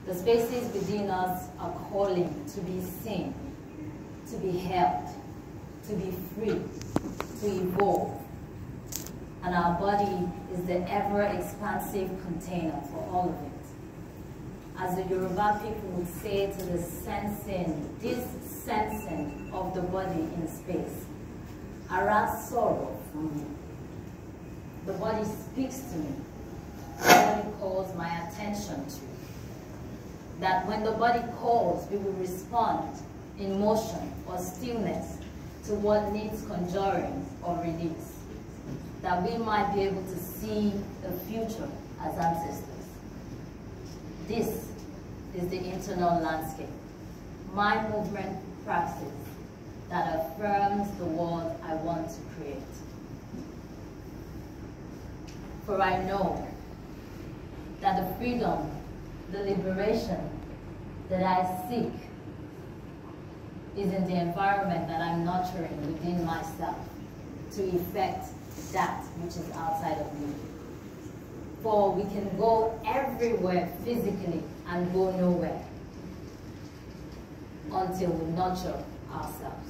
The spaces within us are calling to be seen, to be held, to be free, to evolve. And our body is the ever-expansive container for all of it. As the Yoruba people would say to the sensing, this sensing of the body in space, ara sorrow for me. The body speaks to me. The body calls my attention to. That when the body calls, we will respond in motion or stillness to what needs conjuring or release. That we might be able to see the future as ancestors. This is the internal landscape, my movement praxis that affirms the world I want to create. For I know that the freedom, the liberation that I seek is in the environment that I'm nurturing within myself to effect that which is outside of me. For we can go everywhere physically and go nowhere until we nurture ourselves.